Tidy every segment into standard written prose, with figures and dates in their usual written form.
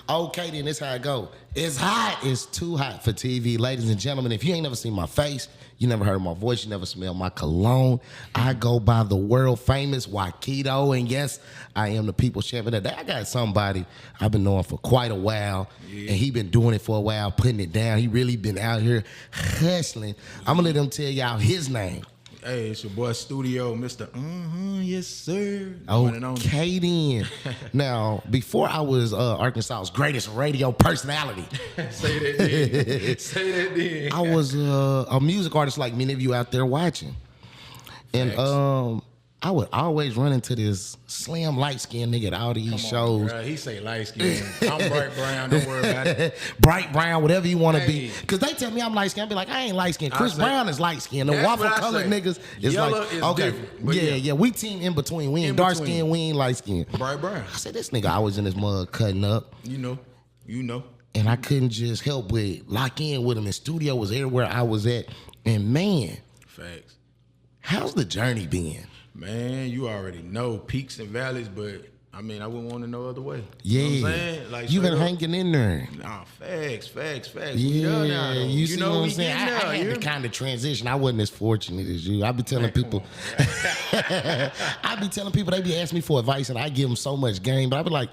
Okay, then this how it go. It's hot. It's too hot for TV. Ladies and gentlemen, if you ain't never seen my face, you never heard my voice, you never smelled my cologne, I go by the world famous YKeedo, and yes, I am the people's champion. Today I got somebody I've been knowing for quite a while, and he been doing it for a while, putting it down. He really been out here hustling. I'm gonna let him tell y'all his name. Hey, it's your boy Studio, Mr. Yes, sir. Okay, then. Now, before I was Arkansas's greatest radio personality. Say that then. Say that then. I was a music artist like many of you out there watching. And I would always run into this slim light-skinned nigga at all these shows. Bro, he say light-skinned. I'm bright brown, don't worry about it. Bright brown, whatever you want to be. Because they tell me I'm light-skinned. I be like, I ain't light-skinned. Chris Brown is light-skinned. The waffle-colored niggas is yellow like, is okay, different, yeah, we team in between. We ain't dark-skinned, we ain't light-skinned. Bright brown. I said, this nigga always in this mug cutting up. You know. And I couldn't just help but lock in with him. And Studio was everywhere I was at. And man. Facts. How's the journey been? Man, you already know peaks and valleys, but I mean, I wouldn't want to know other way. Yeah. You know what I'm saying? Like, you been hanging in there. Nah, facts. Yeah, you see know what I'm saying? I had to kind of transition. I wasn't as fortunate as you. I be telling people, they be asking me for advice, and I give them so much game, but I be like,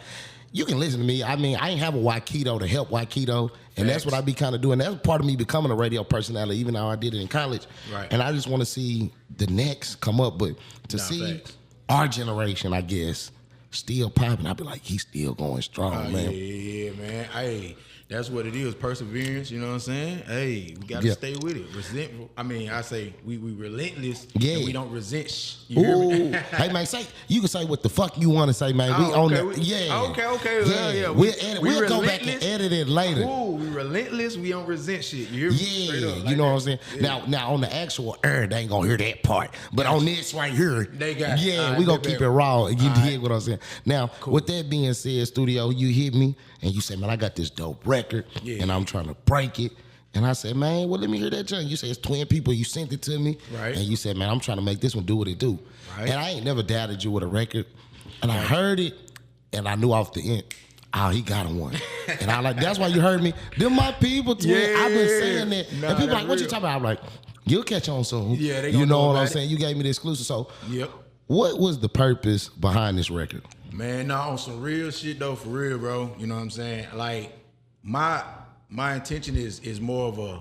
you can listen to me. I mean, I ain't have a YKeedo to help YKeedo, and that's what I be kind of doing. That's part of me becoming a radio personality, even though I did it in college. Right. And I just want to see the next come up, but to see our generation, I guess, still popping, I be like, he's still going strong, man. Yeah, man. Hey, that's what it is. Perseverance, you know what I'm saying? Hey, we gotta stay with it. Resentful. I mean, I say we relentless. Yeah. And we don't resent. You hear me? Hey man, you can say what the fuck you want to say, man. We own it. Yeah. Okay. Yeah. We'll go back and edit it later. Ooh, we relentless. We don't resent shit. You hear me? Yeah, you know what I'm saying? Yeah. Now on the actual they ain't gonna hear that part. But on this right here, they got we gonna keep it raw. You dig what I'm saying? Now, with that being said, Studio, you hit me and you said, man, I got this dope record and I'm trying to break it. And I said, man, well, let me hear that joint. You said it's twin people. You sent it to me. Right. And you said, man, I'm trying to make this one do what it do. Right. And I ain't never doubted you with a record. And I heard it, and I knew off the end, he got one. And I like, that's why you heard me. Them my people, twin. Yeah. I've been saying that. And people like, what you talking about? I'm like, you'll catch on soon. Yeah, they you know what I'm it. saying? You gave me the exclusive. So yep. What was the purpose behind this record? Man, no, on some real shit though, for real, bro. You know what I'm saying? Like, my intention is more of a,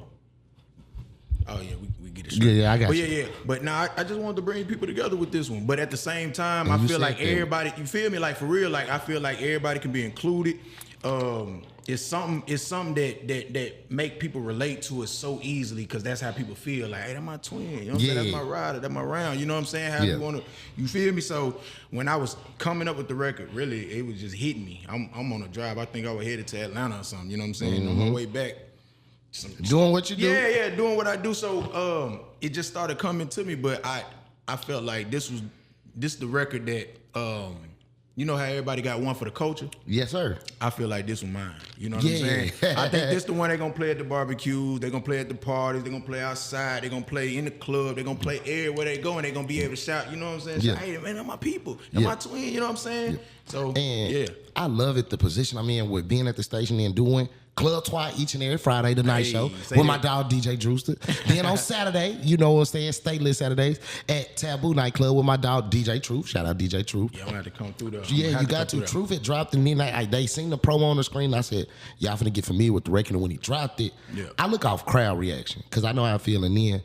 we get it straight. Yeah, I got but you. Yeah. But now I just wanted to bring people together with this one. But at the same time, I feel like everybody, you feel me? Like, for real, like, I feel like everybody can be included. It's something that make people relate to it so easily, because that's how people feel. Like, hey, that's my twin. You know what I'm saying? That's my rider. That's my round. You know what I'm saying? How you feel me? So when I was coming up with the record, really, it was just hitting me. I'm on a drive. I think I was headed to Atlanta or something. You know what I'm saying? On my way back. Doing what you do? Yeah, doing what I do. So it just started coming to me, but I felt like this the record that you know how everybody got one for the culture? Yes, sir. I feel like this was mine. You know what I'm saying? I think this the one they're going to play at the barbecues. They're going to play at the parties. They're going to play outside. They're going to play in the club. They're going to play everywhere they go, and they're going to be able to shout. You know what I'm saying? Yeah. Hey, man, they're my people. They're my twin. You know what I'm saying? Yeah. So, I love it, the position I'm in with being at the station and doing Club Twat each and every Friday, the night show, with my dog DJ Drewster. Then on Saturday, you know what I'm saying, Stateless Saturdays at Taboo Nightclub with my dog DJ Truth. Shout out DJ Truth. Yeah, I'm gonna have to come through though. Yeah, you got to. Truth had dropped, and then they seen the promo on the screen. And I said, y'all finna get familiar with the record. And when he dropped it, I look off crowd reaction, because I know how I feel. And then,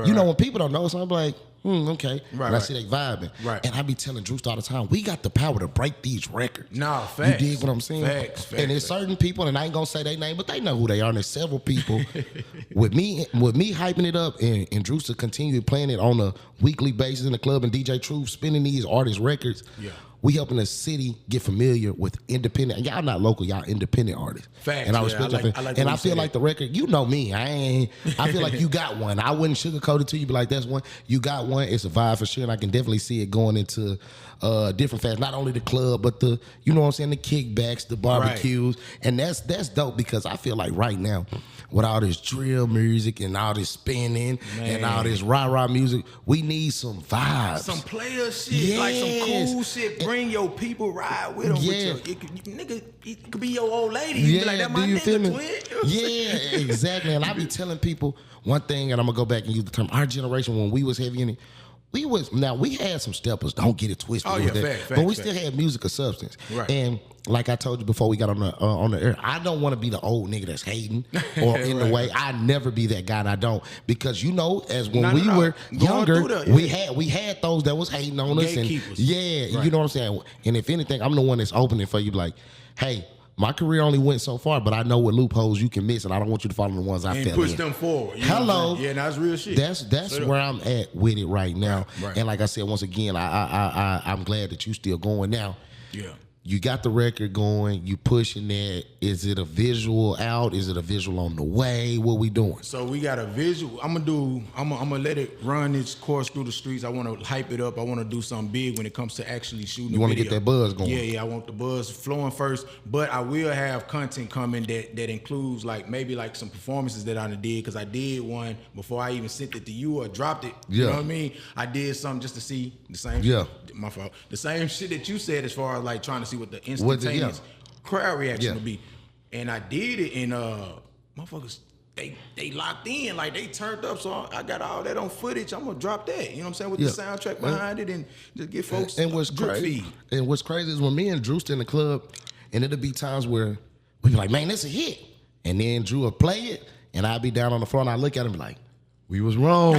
you know, when people don't know, so I'm like, okay. And I see they vibing. Right. And I be telling Drew all the time, we got the power to break these records. Nah, facts. You dig what I'm saying? Facts. And there's certain people, and I ain't gonna say their name, but they know who they are. And there's several people with me hyping it up, and Drew to continue playing it on a weekly basis in the club, and DJ Truth spinning these artist records. Yeah. We helping the city get familiar with independent. Y'all not local, y'all independent artists. Facts. And I respect and I feel like the record, you know me. I feel like you got one. I wouldn't sugarcoat it to you, be like, that's one. You got one. It's a vibe for sure, and I can definitely see it going into different facets. Not only the club, but the, you know what I'm saying, the kickbacks, the barbecues, and that's dope, because I feel like right now, with all this drill music and all this spinning and all this rah-rah music, we need some vibes. Some player shit, like some cool shit. bring your people, ride with them. Yeah. It could be your old lady. You be like, that my nigga twin. Yeah, exactly. And I be telling people one thing, and I'm gonna go back and use the term. Our generation, when we was heavy in it, we had some steppers. Don't get it twisted. Oh, yeah, fact, but we still had music of substance. Right. And like I told you before we got on the air, I don't want to be the old nigga that's hating or in the way. I never be that guy. And I don't, because as when we were younger, we had those that was hating on us, and right. you know what I'm saying. And if anything, I'm the one that's opening for you, like, hey, my career only went so far, but I know what loopholes you can miss, and I don't want you to follow the ones I fell in. And push them forward. Hello. Yeah, that's real shit. That's where I'm at with it right now. Right. And like I said, once again, I'm glad that you still going now. Yeah. You got the record going. You pushing that. Is it a visual out? Is it a visual on the way? What we doing? So we got a visual. I'm gonna let it run its course through the streets. I want to hype it up. I want to do something big when it comes to actually shooting. You want to get that buzz going? Yeah. I want the buzz flowing first. But I will have content coming that includes maybe some performances that I did, because I did one before I even sent it to you or dropped it. Yeah. You know what I mean? I did something just to see the same. Yeah. My fault. The same shit that you said, as far as trying to see what the instantaneous crowd reaction would be. And I did it, and motherfuckers, they locked in, they turned up. So I got all that on footage. I'm gonna drop that. You know what I'm saying? With the soundtrack behind it, and just get folks. And what's crazy? And what's crazy is when me and Drew's in the club, and it'll be times where we be like, "Man, this a hit," and then Drew will play it, and I'll be down on the floor, and I look at him and be like, we was wrong.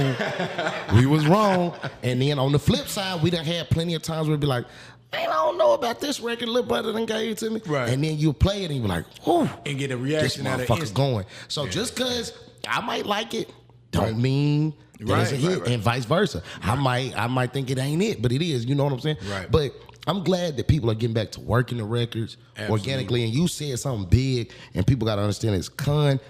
We was wrong. And then on the flip side, we done had plenty of times where it'd be like, man, I don't know about this record, little brother done gave it to me. Right. And then you play it and you be like, whoo. And get a reaction out of this motherfucker's going. So just because I might like it, don't mean that it's a hit, and vice versa. Right. I might think it ain't it, but it is. You know what I'm saying? Right. But I'm glad that people are getting back to working the records organically. And you said something big, and people got to understand it's content.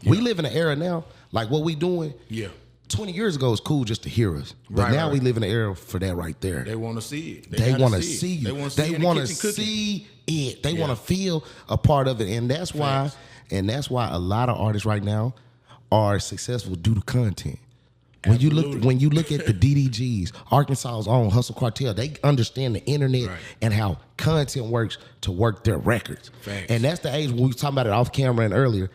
Yeah. We live in an era now, like what we doing. Yeah. 20 years ago, it's cool just to hear us. But now we live in an era for that right there. They want to see it. They want to see you. They want to see it. They want to feel a part of it. And that's why a lot of artists right now are successful due to content. When you look at the DDGs, Arkansas's own Hustle Cartel, they understand the internet and how content works to work their records. Facts. And that's the age when we were talking about it off camera and earlier.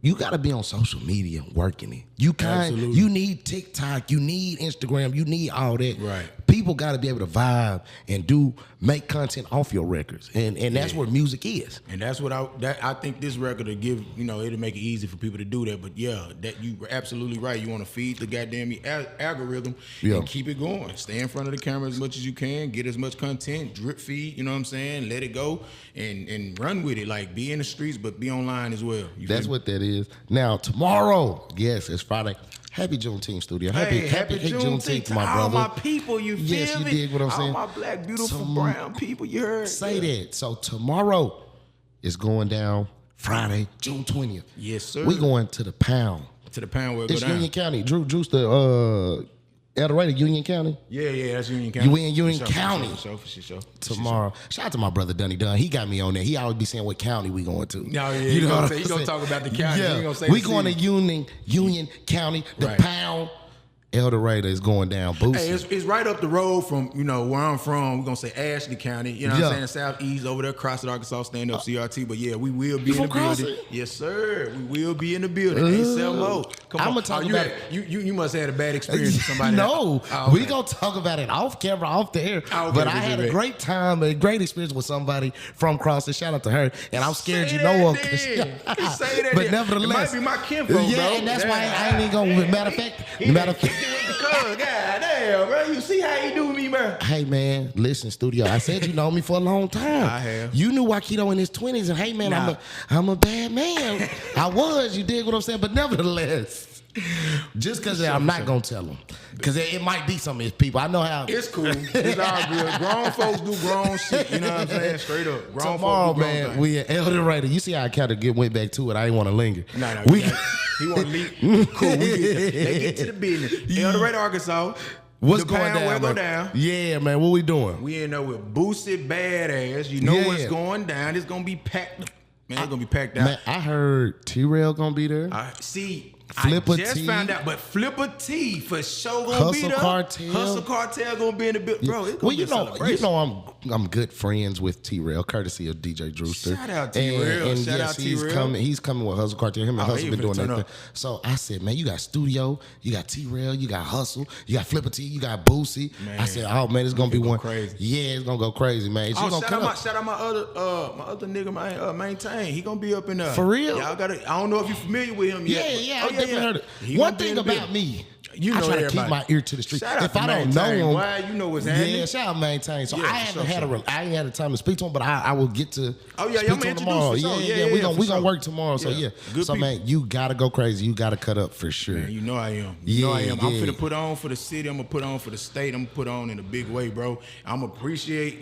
You gotta be on social media working it. You need TikTok, you need Instagram, you need all that. Right. People gotta be able to vibe and make content off your records. And that's where music is. And that's what I think this record will give, it'll make it easy for people to do that. But that you were absolutely right. You wanna feed the goddamn algorithm and keep it going. Stay in front of the camera as much as you can, get as much content, drip feed, you know what I'm saying? Let it go and run with it. Like, be in the streets, but be online as well. That's what that is. Now, tomorrow, yes, it's Friday. Happy Juneteenth, Studio. Happy Juneteenth, my brother. All my people, you feel me? Yes, you dig what I'm saying? All my black, beautiful, brown people, you heard? Say that. So tomorrow is going down Friday, June 20th. Yes, sir. We going to the Pound. To the Pound where it go It's down. Union County. Drew's the Eldorado, Union County. Yeah, that's Union County. You in Union County. For sure. Tomorrow. Shout out to my brother Dunny Dunn. He got me on there. He always be saying what county we going to. No, yeah, you know what I'm saying? He gonna talk about the county. Yeah. He gonna say we going to Union County. The Pound. Eldorado is going down. Hey, it's right up the road from, where I'm from. We're going to say Ashley County. You know what I'm saying? Southeast over there, Crossett, Arkansas, stand up CRT. But yeah, we will be in the building. Yes, sir. We will be in the building. Hey, Selmo. Come on. I'm going to talk about it. You must have had a bad experience with somebody. No. We going to talk about it off camera, off the air. But I had a great time, a great experience with somebody from Crossett. Shout out to her. And I'm scared you know her. But nevertheless. It might be my kinfolk, bro. Yeah, and that's why I ain't even going to. Matter of fact. God damn, bro. You see how he do me, bro? Hey, man, listen, Studio. I said you know me for a long time. I have. You knew YKeedo in his 20s, and hey, man, I'm a bad man. I was. You dig what I'm saying? But nevertheless, just because I'm not going to tell him. Because it might be some of his people. I know how. It's cool. It's all good. Grown folks do grown shit. You know what I'm saying? Straight up. Grown Tomorrow, folks do grown man, things. we at Eldorado. You see how I kind of went back to it. I didn't want to linger. No. He want to leave. Cool. They get to the business. Eldorado, Arkansas. What's the going down? Where go down? Yeah, man. What we doing? We in there with Boosted Badass. You know what's going down. It's going to be packed. Man, it's going to be packed out. Man, I heard T-Rail going to be there. See, Flipper I just T. found out, but Flipper T for sure gonna be there. Hustle Cartel gonna be in the building, bro. It's gonna be a celebration. I'm good friends with T-Rail, courtesy of DJ Drewster. Shout out T-Rail. And Shout yes, out T-Rail. He's coming with Hustle Cartel. Him and Hustle been doing that thing. up. So I said, man, you got Studio, you got T-Rail, you got Hustle, you got Flipper T, you got Boosie. Man, I said, oh man, it's gonna be one crazy. Yeah, it's gonna go crazy, man. Shout out my other nigga, man, Maintain. He gonna be up in there. For real? Y'all gotta. I don't know if you're familiar with him yet. Yeah, I definitely heard it. One thing about me, I try to keep my ear to the street. If I don't know him, why you know what's happening? Yeah, shout out Maintain. So I ain't had a time to speak to him, but I will get to speak to him tomorrow. We gonna work tomorrow. So yeah. So man, you gotta go crazy. You gotta cut up for sure. Man, you know I am. You know I am. I'm finna put on for the city. I'm gonna put on for the state. I'm gonna put on in a big way, bro. I appreciate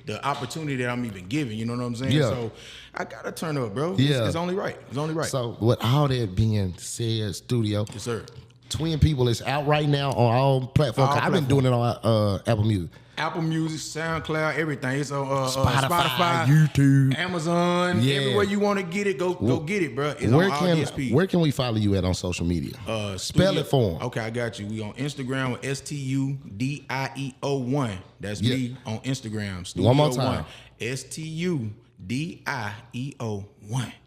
the opportunity that I'm even given. You know what I'm saying? Yeah. So I gotta turn up, bro. Yeah. It's only right. It's only right. So with all that being said, Studio. Yes, sir. Twin People is out right now on all platforms. I've been doing it on Apple Music. Apple Music, SoundCloud, everything. It's on Spotify, YouTube, Amazon, everywhere you want to get it, go get it, bro. It's on all DSPs. Where can we follow you at on social media? Spell it for them. Okay, I got you. We on Instagram with STUDIEO1. That's me on Instagram. Studio One more time. STUDIEO1.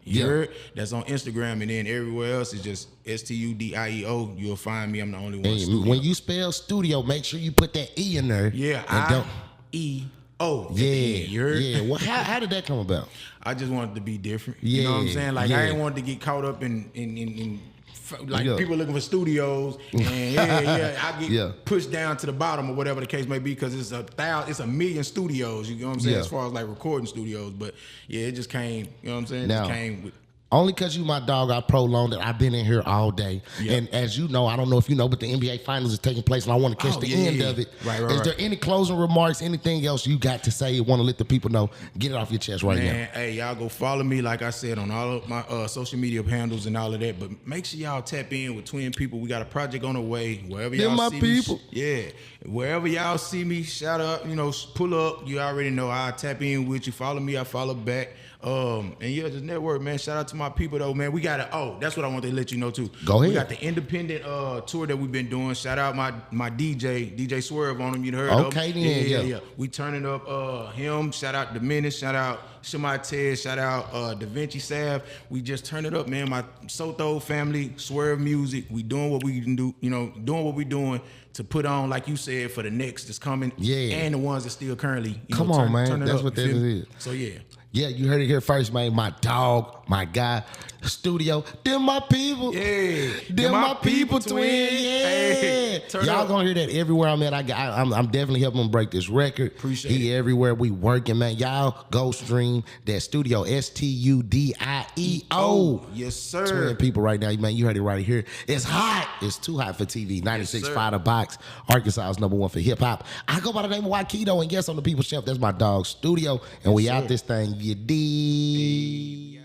You heard? That's on Instagram, and then everywhere else is just STUDIEO. You'll find me. I'm the only one. Hey, when you spell Studio, make sure you put that E in there. Yeah, IEO. Yeah. Well, how did that come about? I just wanted to be different. You know what I'm saying? Like I didn't want to get caught up in people looking for studios, and I get pushed down to the bottom or whatever the case may be, because it's a million studios. You know what I'm saying? As far as like recording studios, but it just came. You know what I'm saying? Now, it just came with. Only because you my dog, I prolonged it. I've been in here all day. And as you know, I don't know if you know, but the NBA Finals is taking place, and I want to catch the end of it. Is there any closing remarks, anything else you got to say, want to let the people know? Get it off your chest right now. Hey, y'all go follow me, like I said, on all of my social media handles and all of that. But make sure y'all tap in with Twin People. We got a project on the way. Wherever y'all see me, wherever y'all see me, shout out, pull up. You already know I tap in with you. Follow me, I follow back. And just network, man. Shout out to my people though, man. We got that's what I want to let you know too. Go ahead. We got the independent tour that we've been doing. Shout out my DJ Swerve on him. You heard of him? Yeah. We turning up him. Shout out Diminish. Shout out Shemai Ted. Shout out Da Vinci Sav. We just turn it up, man. My Soto family, Swerve Music. We doing what we can do, doing what we doing to put on, like you said, for the next that's coming. Yeah. And the ones that still currently Come on, man. That's what that is. So yeah. Yeah, you heard it here first, man. My dog, my guy, Studio. Them my people. Yeah. Them my people, twin. Yeah. Hey, y'all gonna hear that everywhere I'm at. I'm definitely helping him break this record. Appreciate it. He everywhere we working, man. Y'all go stream that Studio, STUDIEO. Yes, sir. Twin People right now, man. You heard it right here. It's hot. It's too hot for TV. 96.5 The Box. Arkansas is #1 for hip hop. I go by the name of YKeedo, and yes, on the People's Shelf, that's my dog, Studio. And we out this thing. You dig?